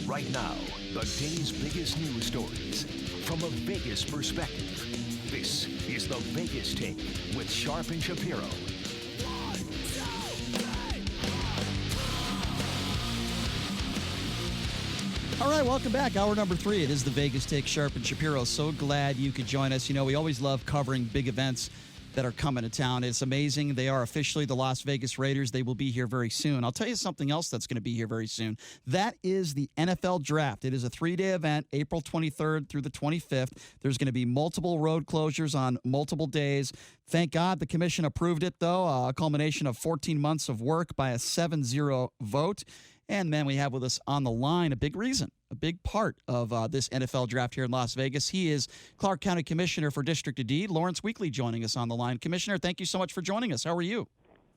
Right now, the day's biggest news stories from a Vegas perspective. This is the Vegas Take with Sharp and Shapiro. All right, welcome back. Hour number 3. It is the Vegas Take, Sharp and Shapiro. So glad you could join us. You know, we always love covering big events that are coming to town. It's amazing. They are officially the Las Vegas Raiders. They will be here very soon. I'll tell you something else that's going to be here very soon. That is the NFL Draft. It is a 3-day event, April 23rd through the 25th. There's going to be multiple road closures on multiple days. Thank God the commission approved it, though, a culmination of 14 months of work by a 7-0 vote. And then we have with us on the line a big part of this NFL draft here in Las Vegas. He is Clark County Commissioner for District of D, Lawrence Weekly, joining us on the line. Commissioner, thank you so much for joining us. How are you?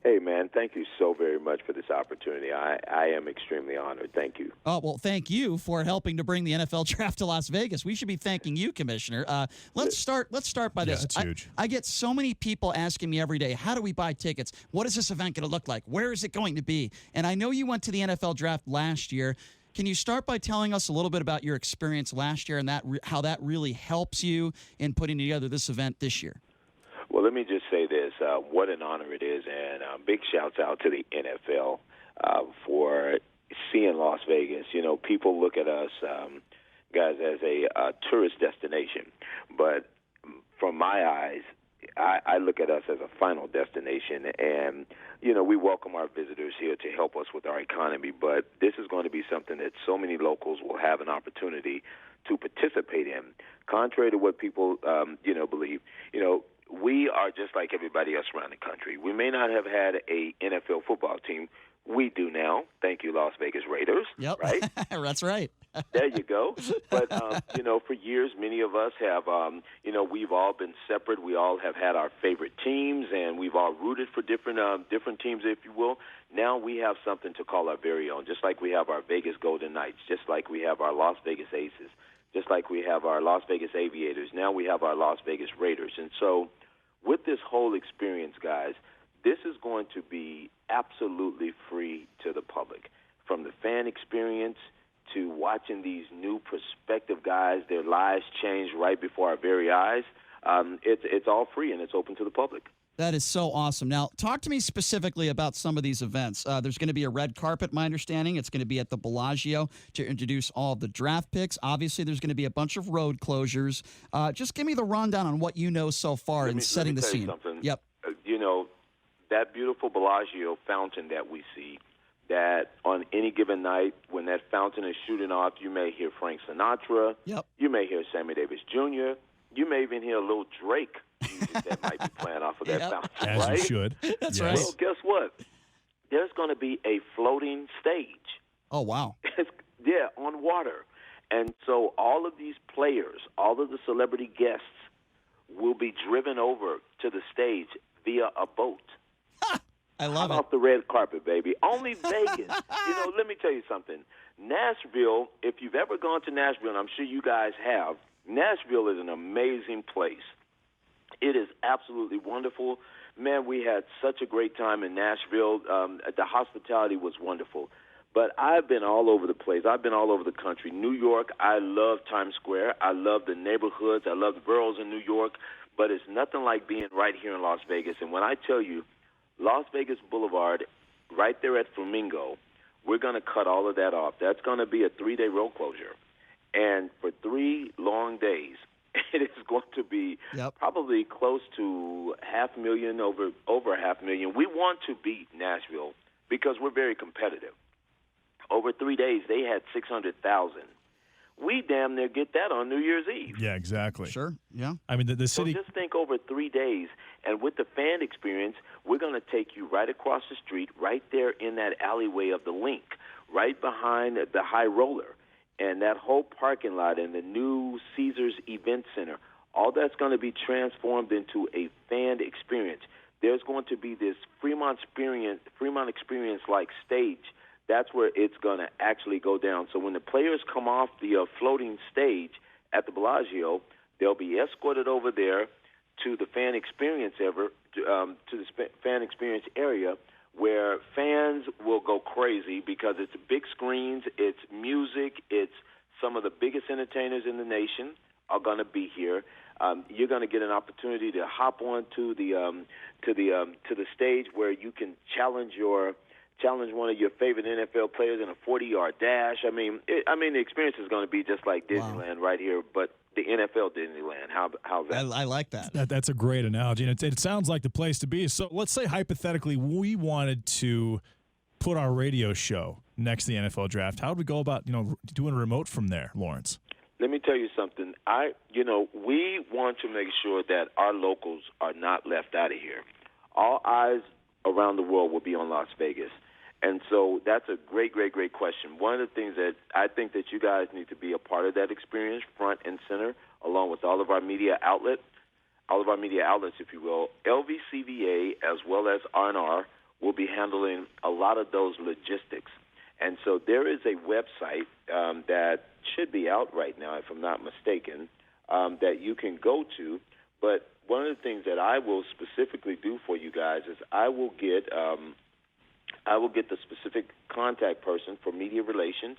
Hey, man, thank you so very much for this opportunity. I am extremely honored. Thank you. Oh, well, thank you for helping to bring the NFL draft to Las Vegas. We should be thanking you, Commissioner. Let's start by this. That's huge. I get so many people asking me every day, how do we buy tickets? What is this event going to look like? Where is it going to be? And I know you went to the NFL draft last year. Can you start by telling us a little bit about your experience last year and how that really helps you in putting together this event this year? Well, let me just say this. What an honor it is, and big shouts out to the NFL for seeing Las Vegas. You know, people look at us, guys, as a tourist destination. But from my eyes, I look at us as a final destination. And, you know, we welcome our visitors here to help us with our economy. But this is going to be something that so many locals will have an opportunity to participate in. Contrary to what people, believe, we are just like everybody else around the country. We may not have had a NFL football team. We do now. Thank you, Las Vegas Raiders. Yep. Right? That's right. There you go. But, for years, many of us have, we've all been separate. We all have had our favorite teams, and we've all rooted for different teams, if you will. Now we have something to call our very own, just like we have our Vegas Golden Knights, just like we have our Las Vegas Aces, just like we have our Las Vegas Aviators. Now we have our Las Vegas Raiders. And so with this whole experience, guys, this is going to be absolutely free to the public. From the fan experience to watching these new prospective guys, their lives change right before our very eyes, it's all free and it's open to the public. That is so awesome. Now, talk to me specifically about some of these events. There's going to be a red carpet, my understanding. It's going to be at the Bellagio to introduce all of the draft picks. Obviously, there's going to be a bunch of road closures. Just give me the rundown on what you know so far in setting the scene. Something. Yep. That beautiful Bellagio fountain that we see, that on any given night when that fountain is shooting off, you may hear Frank Sinatra. Yep. You may hear Sammy Davis Jr. You may even hear a little Drake music that might be playing off of that fountain. As right? you should. That's right. Well, guess what? There's going to be a floating stage. Oh, wow. On water. And so all of these players, all of the celebrity guests will be driven over to the stage via a boat. I love it. Off the red carpet, baby. Only Vegas. Let me tell you something. Nashville, if you've ever gone to Nashville, and I'm sure you guys have, Nashville is an amazing place. It is absolutely wonderful. Man, we had such a great time in Nashville. The hospitality was wonderful. But I've been all over the place. I've been all over the country. New York, I love Times Square. I love the neighborhoods. I love the boroughs in New York. But it's nothing like being right here in Las Vegas. And when I tell you, Las Vegas Boulevard, right there at Flamingo, we're going to cut all of that off. That's going to be a 3-day road closure. And for 3 long days, it is going to be probably close to 500,000, over 500,000. We want to beat Nashville because we're very competitive. Over 3 days, they had 600,000. We damn near get that on New Year's Eve. Yeah, exactly. Sure, yeah. I mean, the city... So just think over 3 days, and with the fan experience, we're going to take you right across the street, right there in that alleyway of the Link, right behind the High Roller, and that whole parking lot and the new Caesars Event Center. All that's going to be transformed into a fan experience. There's going to be this Fremont experience-like stage. That's where it's going to actually go down. So when the players come off the floating stage at the Bellagio, they'll be escorted over there to the fan experience area, where fans will go crazy because it's big screens, it's music, it's some of the biggest entertainers in the nation are going to be here. You're going to get an opportunity to hop on to the stage where you can challenge one of your favorite NFL players in a 40-yard dash. I mean, the experience is going to be just like Disneyland right here, but the NFL Disneyland. How's that? I like that. That's a great analogy, and it sounds like the place to be. So let's say hypothetically we wanted to put our radio show next to the NFL draft. How would we go about doing a remote from there, Lawrence? Let me tell you something. We want to make sure that our locals are not left out of here. All eyes around the world will be on Las Vegas. And so that's a great, great, great question. One of the things that I think that you guys need to be a part of that experience, front and center, along with all of our media outlets, if you will. LVCVA as well as R&R will be handling a lot of those logistics. And so there is a website that should be out right now, if I'm not mistaken, that you can go to. But one of the things that I will specifically do for you guys is I will get the specific contact person for media relations,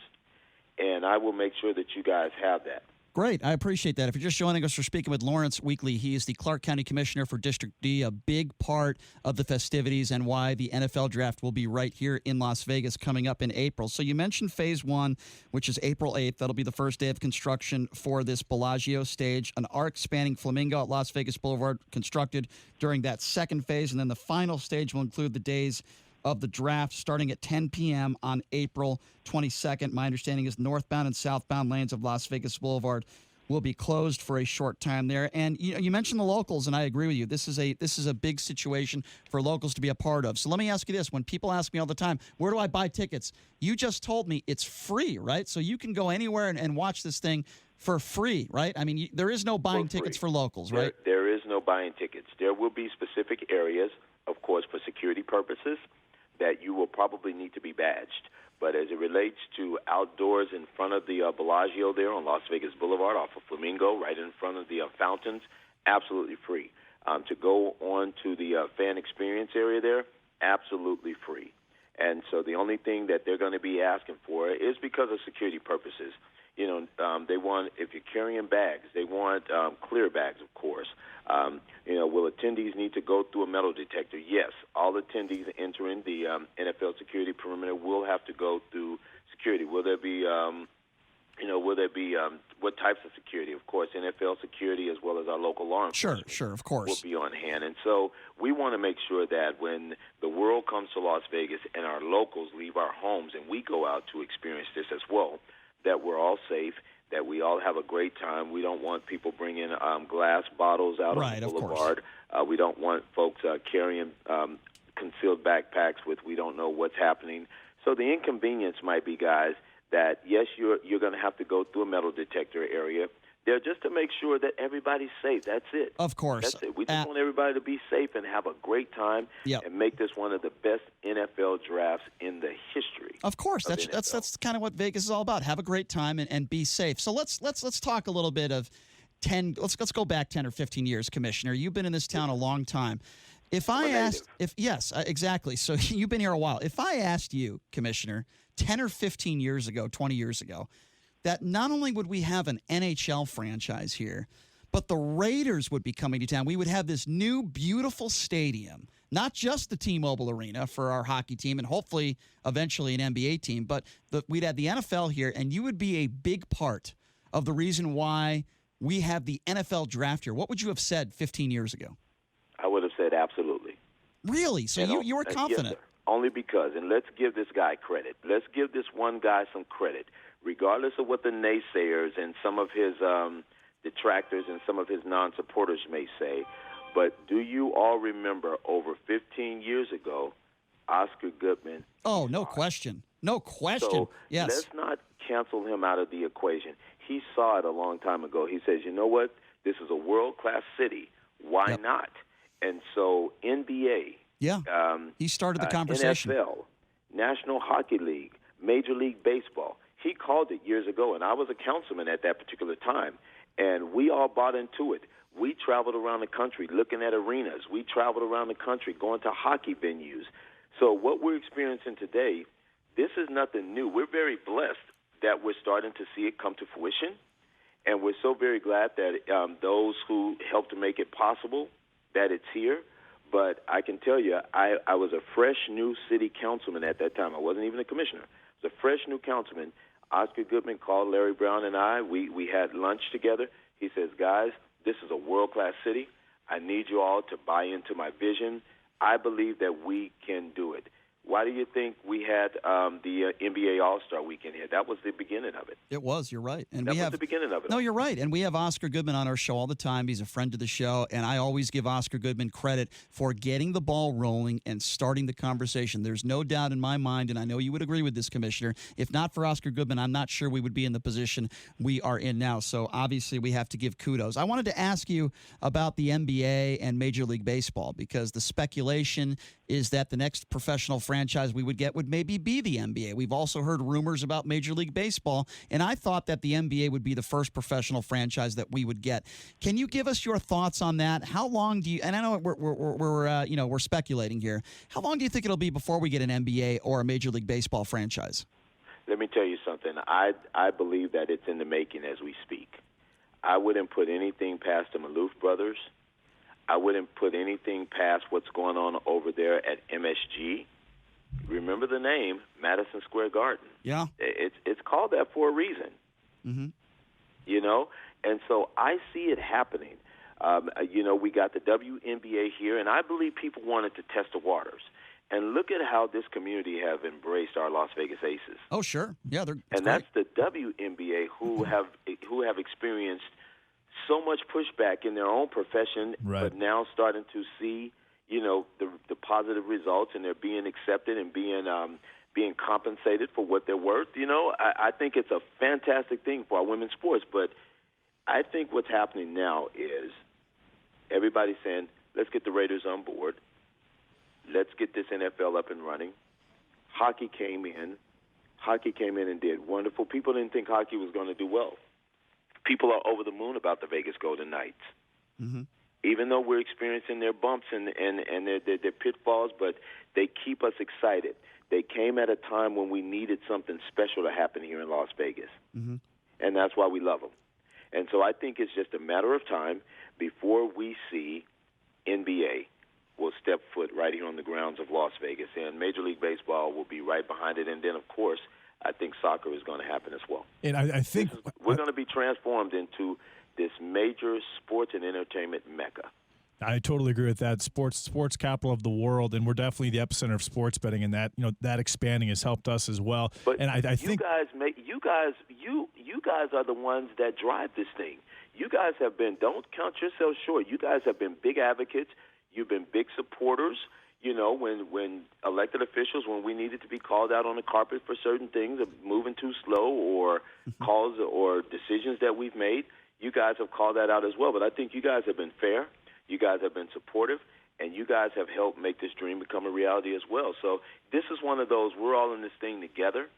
and I will make sure that you guys have that. Great. I appreciate that. If you're just joining us, we're speaking with Lawrence Weekly. He is the Clark County Commissioner for District D, a big part of the festivities and why the NFL Draft will be right here in Las Vegas coming up in April. So you mentioned Phase 1, which is April 8th. That'll be the first day of construction for this Bellagio stage, an arc-spanning flamingo at Las Vegas Boulevard constructed during that second phase. And then the final stage will include the days of the draft starting at 10 p.m. on April 22nd. My understanding is northbound and southbound lanes of Las Vegas Boulevard will be closed for a short time there. And you mentioned the locals, and I agree with you. This is a big situation for locals to be a part of. So let me ask you this. When people ask me all the time, where do I buy tickets? You just told me it's free, right? So you can go anywhere and watch this thing for free, right? I mean, there is no buying tickets for locals, right? There is no buying tickets. There will be specific areas, of course, for security purposes, that you will probably need to be badged. But as it relates to outdoors in front of the Bellagio there on Las Vegas Boulevard off of Flamingo, right in front of the fountains, absolutely free. To go on to the fan experience area there, absolutely free. And so the only thing that they're going to be asking for is because of security purposes. They want, if you're carrying bags, they want clear bags, of course. Will attendees need to go through a metal detector? Yes. All attendees entering the NFL security perimeter will have to go through security. Will there be, what types of security? Of course, NFL security as well as our local law enforcement. Sure, of course. Will be on hand. And so we want to make sure that when the world comes to Las Vegas and our locals leave our homes and we go out to experience this as well, that we're all safe, that we all have a great time. We don't want people bringing glass bottles out on the boulevard. We don't want folks carrying concealed backpacks with we don't know what's happening. So the inconvenience might be, guys, that, yes, you're going to have to go through a metal detector area. They're just to make sure that everybody's safe. That's it. Of course. That's it. We just want everybody to be safe and have a great time and make this one of the best NFL drafts in the history. Of course. That's kind of what Vegas is all about. Have a great time and be safe. So let's talk a little bit of 10. Let's go back 10 or 15 years, Commissioner. You've been in this town a long time. Yes, exactly. So you've been here a while. If I asked you, Commissioner, 10 or 15 years ago, 20 years ago, that not only would we have an NHL franchise here, but the Raiders would be coming to town. We would have this new, beautiful stadium, not just the T-Mobile Arena for our hockey team and hopefully eventually an NBA team, but we'd have the NFL here, and you would be a big part of the reason why we have the NFL draft here. What would you have said 15 years ago? I would have said absolutely. Really? So you were confident? Yes, only because, and let's give this guy credit. Let's give this one guy some credit. Regardless of what the naysayers and some of his detractors and some of his non-supporters may say, but do you all remember over 15 years ago, Oscar Goodman? Oh, no question. No question. So yes. Let's not cancel him out of the equation. He saw it a long time ago. He says, you know what? This is a world-class city. Why not? And so NBA. Yeah. He started the conversation. NFL, National Hockey League, Major League Baseball. He called it years ago, and I was a councilman at that particular time, and we all bought into it. We traveled around the country looking at arenas. We traveled around the country going to hockey venues. So what we're experiencing today, this is nothing new. We're very blessed that we're starting to see it come to fruition, and we're so very glad that those who helped to make it possible, that it's here. But I can tell you, I was a fresh new city councilman at that time. I wasn't even a commissioner. I was a fresh new councilman. Oscar Goodman called Larry Brown and I. We had lunch together. He says, guys, this is a world-class city. I need you all to buy into my vision. I believe that we can do it. Why do you think we had the NBA All-Star Weekend here? That was the beginning of it. It was. You're right. And that was the beginning of it. No, you're right. And we have Oscar Goodman on our show all the time. He's a friend of the show, and I always give Oscar Goodman credit for getting the ball rolling and starting the conversation. There's no doubt in my mind, and I know you would agree with this, Commissioner. If not for Oscar Goodman, I'm not sure we would be in the position we are in now. So obviously we have to give kudos. I wanted to ask you about the NBA and Major League Baseball, because the speculation is that the next professional franchise we would get would maybe be the NBA. We've also heard rumors about Major League Baseball, and I thought that the NBA would be the first professional franchise that we would get. Can you give us your thoughts on that? How long do you? And I know we're speculating here. How long do you think it'll be before we get an NBA or a Major League Baseball franchise? Let me tell you something. I believe that it's in the making as we speak. I wouldn't put anything past the Maloof brothers. I wouldn't put anything past what's going on over there at MSG. Remember the name, Madison Square Garden. Yeah. It's called that for a reason. Mm-hmm. You know? And so I see it happening. We got the WNBA here, and I believe people wanted to test the waters. And look at how this community have embraced our Las Vegas Aces. Oh, sure. Yeah, that's the WNBA who have experienced so much pushback in their own profession, right, but now starting to see, the positive results, and they're being accepted and being compensated for what they're worth. I think it's a fantastic thing for our women's sports. But I think what's happening now is everybody's saying, let's get the Raiders on board. Let's get this NFL up and running. Hockey came in and did wonderful. People didn't think hockey was going to do well. People are over the moon about the Vegas Golden Knights. Mm-hmm. Even though we're experiencing their bumps and their pitfalls, but they keep us excited. They came at a time when we needed something special to happen here in Las Vegas. Mm-hmm. And that's why we love them. And so I think it's just a matter of time before we see NBA will step foot right here on the grounds of Las Vegas, and Major League Baseball will be right behind it. And then, of course, I think soccer is going to happen as well. And I think we're going to be transformed into this major sports and entertainment mecca. I totally agree with that. Sports capital of the world, and we're definitely the epicenter of sports betting, and that expanding has helped us as well. But and I think you guys are the ones that drive this thing. You guys have been. Don't count yourselves short. You guys have been big advocates. You've been big supporters. When elected officials, when we needed to be called out on the carpet for certain things, of moving too slow or calls or decisions that we've made, you guys have called that out as well. But I think you guys have been fair. You guys have been supportive, and you guys have helped make this dream become a reality as well. So this is one of those, we're all in this thing together.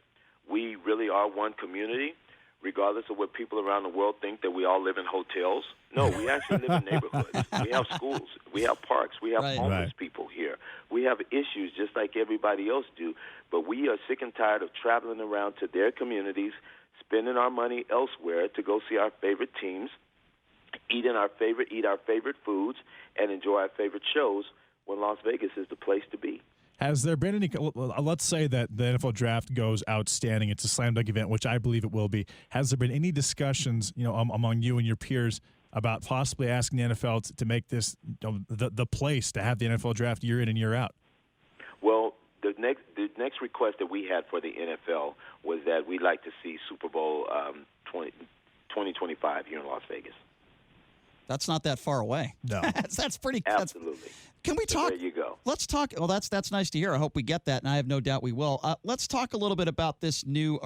We really are one community, regardless of what people around the world think that we all live in hotels. No, we actually live in neighborhoods. We have schools. We have parks. We have homeless people here. We have issues just like everybody else do. But we are sick and tired of traveling around to their communities, spending our money elsewhere to go see our favorite teams, eat our favorite foods, and enjoy our favorite shows when Las Vegas is the place to be. Has there been any, let's say that the NFL draft goes outstanding, it's a slam dunk event, which I believe it will be. Has there been any discussions, among you and your peers about possibly asking the NFL to make this the place to have the NFL draft year in and year out? Well, the next request that we had for the NFL was that we'd like to see Super Bowl 2025 here in Las Vegas. That's not that far away. No. That's pretty. Absolutely. Can we talk? There you go. Let's talk. Well, that's nice to hear. I hope we get that, and I have no doubt we will. Let's talk a little bit about this new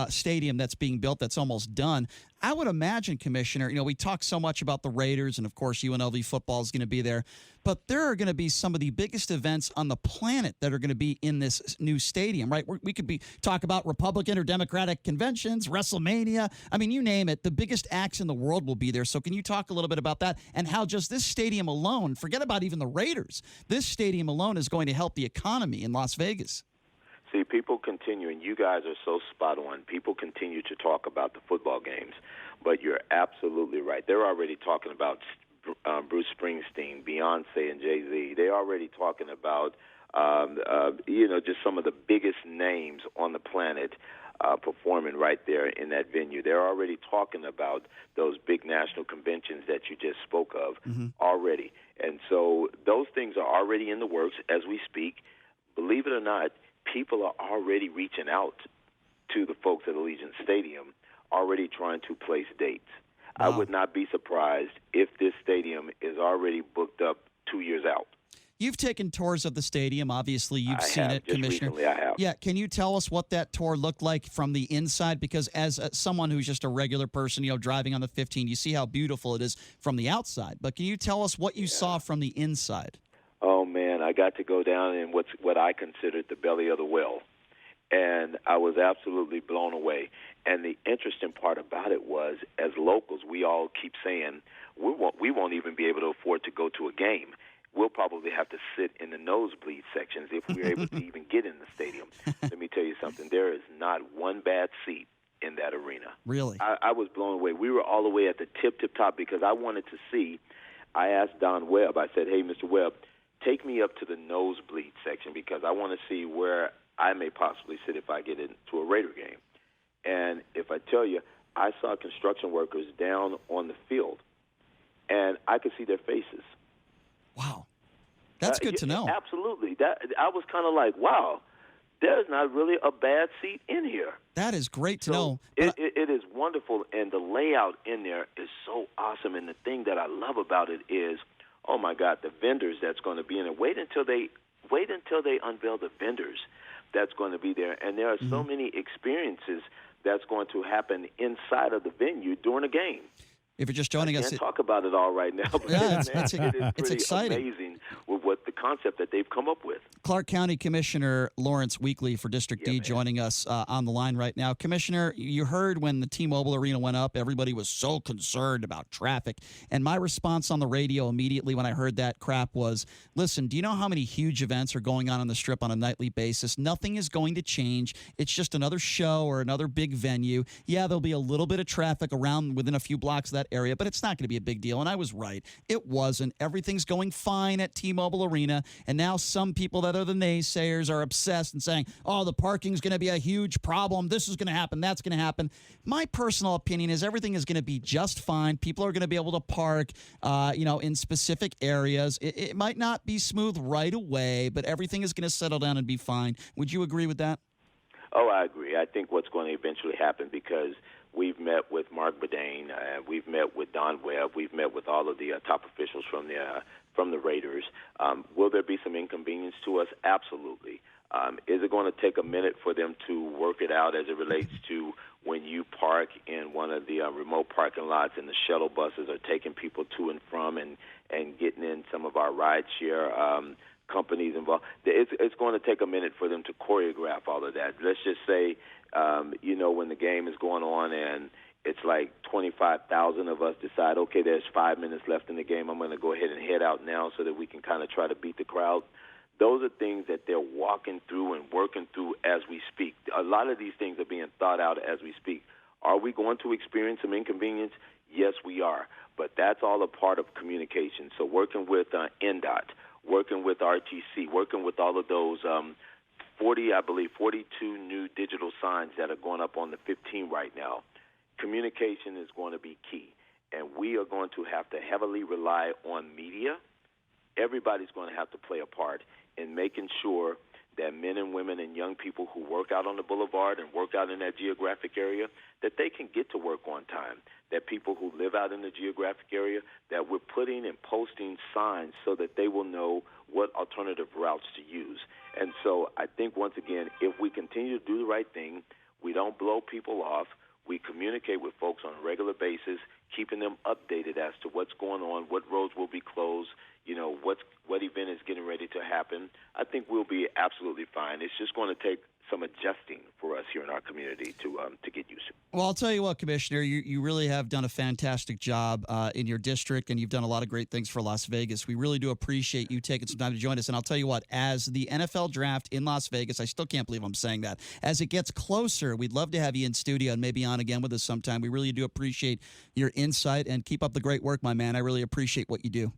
stadium that's being built that's almost done. I would imagine, Commissioner, we talk so much about the Raiders, and of course UNLV football is going to be there, but there are going to be some of the biggest events on the planet that are going to be in this new stadium, right? We could talk about Republican or Democratic conventions, WrestleMania. I mean, you name it. The biggest acts in the world will be there. So can you talk a little bit about that and how just this stadium alone, forget about even the Raiders, this stadium alone is going to help the economy in Las Vegas? See, people continue, and you guys are so spot on. People continue to talk about the football games, but you're absolutely right. They're already talking about Bruce Springsteen, Beyonce, and Jay-Z. They're already talking about, just some of the biggest names on the planet performing right there in that venue. They're already talking about those big national conventions that you just spoke of already. And so those things are already in the works as we speak. Believe it or not, people are already reaching out to the folks at Allegiant Stadium, already trying to place dates. Wow. I would not be surprised if this stadium is already booked up 2 years out. You've taken tours of the stadium. Obviously, you've seen it, Commissioner. Recently, I have. Yeah, can you tell us what that tour looked like from the inside? Because as someone who's just a regular person, driving on the 15, you see how beautiful it is from the outside. But can you tell us what you saw from the inside? Oh, man, I got to go down in what I considered the belly of the well, and I was absolutely blown away. And the interesting part about it was, as locals, we all keep saying we won't even be able to afford to go to a game. We'll probably have to sit in the nosebleed sections if we're able to even get in the stadium. Let me tell you something. There is not one bad seat in that arena. Really? I was blown away. We were all the way at the tip top because I wanted to see. I asked Don Webb, I said, hey, Mr. Webb, take me up to the nosebleed section because I want to see where I may possibly sit if I get into a Raider game. And if I tell you, I saw construction workers down on the field, and I could see their faces. Wow. That's good to know. Absolutely. I was kind of like, wow, there's not really a bad seat in here. That is great to know. It is wonderful, and the layout in there is so awesome. And the thing that I love about it is, oh my God, the vendors that's going to be in it. Wait until they unveil the vendors that's going to be there. And there are so many experiences that's going to happen inside of the venue during a game. If you're just joining us, I can't talk about it all right now, but it's exciting. Amazing with what the concept that they've come up with. Clark County Commissioner Lawrence Weekly for District D joining us on the line right now. Commissioner, you heard when the T-Mobile Arena went up, everybody was so concerned about traffic. And my response on the radio immediately when I heard that crap was, listen, do you know how many huge events are going on the Strip on a nightly basis? Nothing is going to change. It's just another show or another big venue. Yeah, there'll be a little bit of traffic around within a few blocks of that area, but it's not going to be a big deal. And I was right. It wasn't. Everything's going fine at T-Mobile Arena. And now some people that are the naysayers are obsessed and saying, oh, the parking's going to be a huge problem. This is going to happen. That's going to happen. My personal opinion is everything is going to be just fine. People are going to be able to park, in specific areas. It might not be smooth right away, but everything is going to settle down and be fine. Would you agree with that? Oh, I agree. I think what's going to eventually happen, because we've met with Mark Bourdain, we've met with Don Webb, we've met with all of the top officials from the Raiders. Will there be some inconvenience to us? Absolutely. Is it going to take a minute for them to work it out as it relates to when you park in one of the remote parking lots and the shuttle buses are taking people to and from and getting in some of our rideshare companies involved? It's going to take a minute for them to choreograph all of that. Let's just say, when the game is going on and it's like 25,000 of us decide, okay, there's 5 minutes left in the game, I'm going to go ahead and head out now so that we can kind of try to beat the crowd. Those are things that they're walking through and working through as we speak. A lot of these things are being thought out as we speak. Are we going to experience some inconvenience? Yes, we are. But that's all a part of communication. So working with NDOT, working with RTC, working with all of those 42 new digital signs that are going up on the 15 right now. Communication is going to be key, and we are going to have to heavily rely on media. Everybody's going to have to play a part in making sure that men and women and young people who work out on the boulevard and work out in that geographic area, that they can get to work on time, that people who live out in the geographic area, that we're putting and posting signs so that they will know what alternative routes to use. And so I think, once again, if we continue to do the right thing, We don't blow people off. We communicate with folks on a regular basis, keeping them updated as to what's going on, what roads will be closed, what event is getting ready to happen. I think we'll be absolutely fine. It's just going to take some adjusting for us here in our community to get used to. Well, I'll tell you what, Commissioner, you really have done a fantastic job in your district, and you've done a lot of great things for Las Vegas. We really do appreciate you taking some time to join us. And I'll tell you what, as the NFL draft in Las Vegas, I still can't believe I'm saying that, as it gets closer, we'd love to have you in studio and maybe on again with us sometime. We really do appreciate your insight, and keep up the great work, my man. I really appreciate what you do.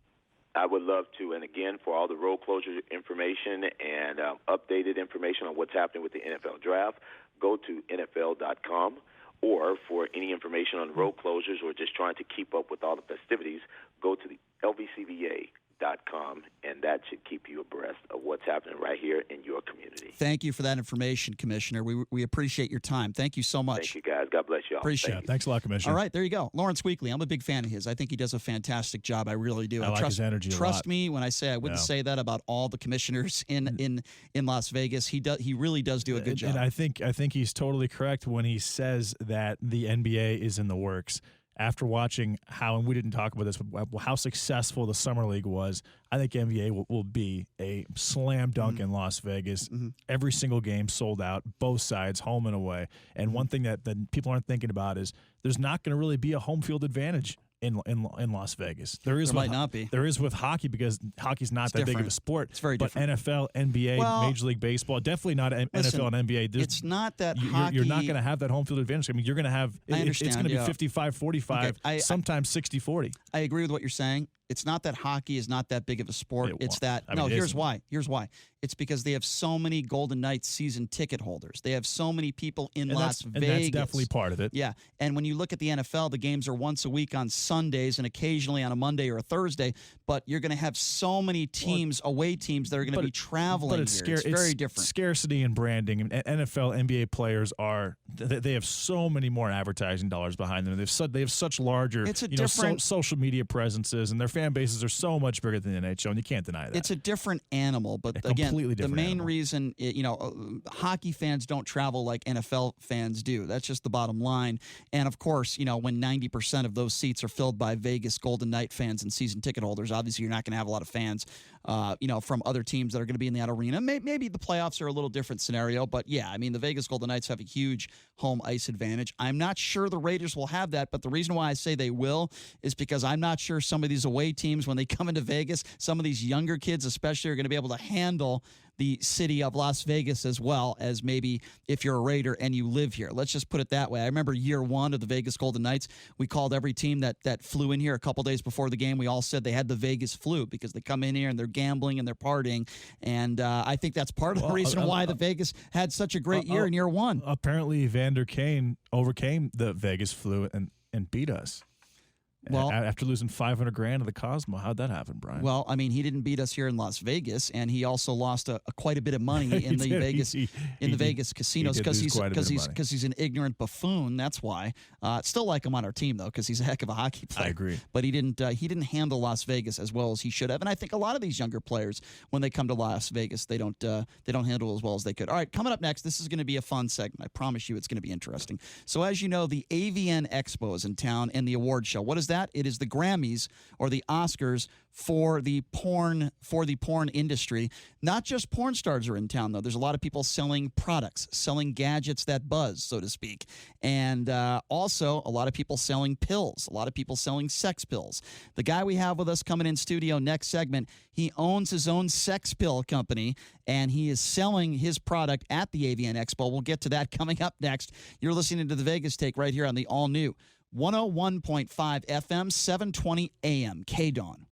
I would love to. And again, for all the road closure information and updated information on what's happening with the NFL draft, go to NFL.com. Or for any information on road closures or just trying to keep up with all the festivities, go to the LVCVA.com, and that should keep you abreast of what's happening right here in your community. Thank you for that information, Commissioner. We appreciate your time. Thank you so much. Thank you, guys. God bless you all. Appreciate it. Thanks a lot, Commissioner. All right, there you go. Lawrence Weekly, I'm a big fan of his. I think he does a fantastic job. I really do. I like his energy a lot. Trust me when I say I wouldn't say that about all the commissioners in Las Vegas. He really does do a good job. And I think he's totally correct when he says that the NBA is in the works. After watching how, and we didn't talk about this, but how successful the Summer League was, I think NBA will be a slam dunk in Las Vegas. Every single game sold out, both sides, home and away. And one thing that people aren't thinking about is there's not going to really be a home field advantage in Las Vegas. There might not be. There is with hockey, because hockey's not that big of a sport. It's very different. But NFL, NBA, Major League Baseball, definitely not NFL and NBA. It's not that hockey. You're not going to have that home field advantage. I mean, you're going to have it's going to be 55-45, sometimes 60-40. I agree with what you're saying. It's not that hockey is not that big of a sport. It's that here's why. Here's why. It's because they have so many Golden Knights season ticket holders. They have so many people in Las Vegas. And that's definitely part of it. Yeah. And when you look at the NFL, the games are once a week on Sundays and occasionally on a Monday or a Thursday. But you're going to have so many teams, away teams, that are going to be traveling. But it's very different. Scarcity and branding. And NFL, NBA players they have so many more advertising dollars behind them. They have such larger social media presences, and their fan bases are so much bigger than the NHL, and you can't deny that. It's a different animal, but again, the main reason, hockey fans don't travel like NFL fans do. That's just the bottom line. And of course, when 90% of those seats are filled by Vegas Golden Knight fans and season ticket holders, obviously you're not going to have a lot of fans, from other teams that are going to be in that arena. Maybe the playoffs are a little different scenario, but yeah, I mean, the Vegas Golden Knights have a huge home ice advantage. I'm not sure the Raiders will have that, but the reason why I say they will is because I'm not sure some of these away teams, when they come into Vegas, some of these younger kids especially, are going to be able to handle the city of Las Vegas as well as maybe if you're a Raider and you live here. Let's just put it that way. I remember year one of the Vegas Golden Knights, we called every team that flew in here a couple days before the game. We all said they had the Vegas flu because they come in here and they're gambling and they're partying. And I think that's part of the reason why the Vegas had such a great year in year one. Apparently, Evander Kane overcame the Vegas flu and beat us. Well, after losing $500,000 to the Cosmo, how'd that happen, Brian? Well, I mean, he didn't beat us here in Las Vegas, and he also lost quite a bit of money in the Vegas casinos because he's an ignorant buffoon. That's why. Still like him on our team though, because he's a heck of a hockey player. I agree, but he didn't handle Las Vegas as well as he should have. And I think a lot of these younger players, when they come to Las Vegas, they don't handle as well as they could. All right, coming up next, this is going to be a fun segment. I promise you, it's going to be interesting. So as you know, the AVN Expo is in town and the award show. What is that? It is the Grammys or the Oscars for the porn industry. Not just porn stars are in town, though. There's a lot of people selling products, selling gadgets that buzz, so to speak. And also a lot of people selling pills, a lot of people selling sex pills. The guy we have with us coming in studio next segment, he owns his own sex pill company, and he is selling his product at the AVN Expo. We'll get to that coming up next. You're listening to the Vegas Take right here on the all-new 101.5 FM, 720 AM, KDAWN.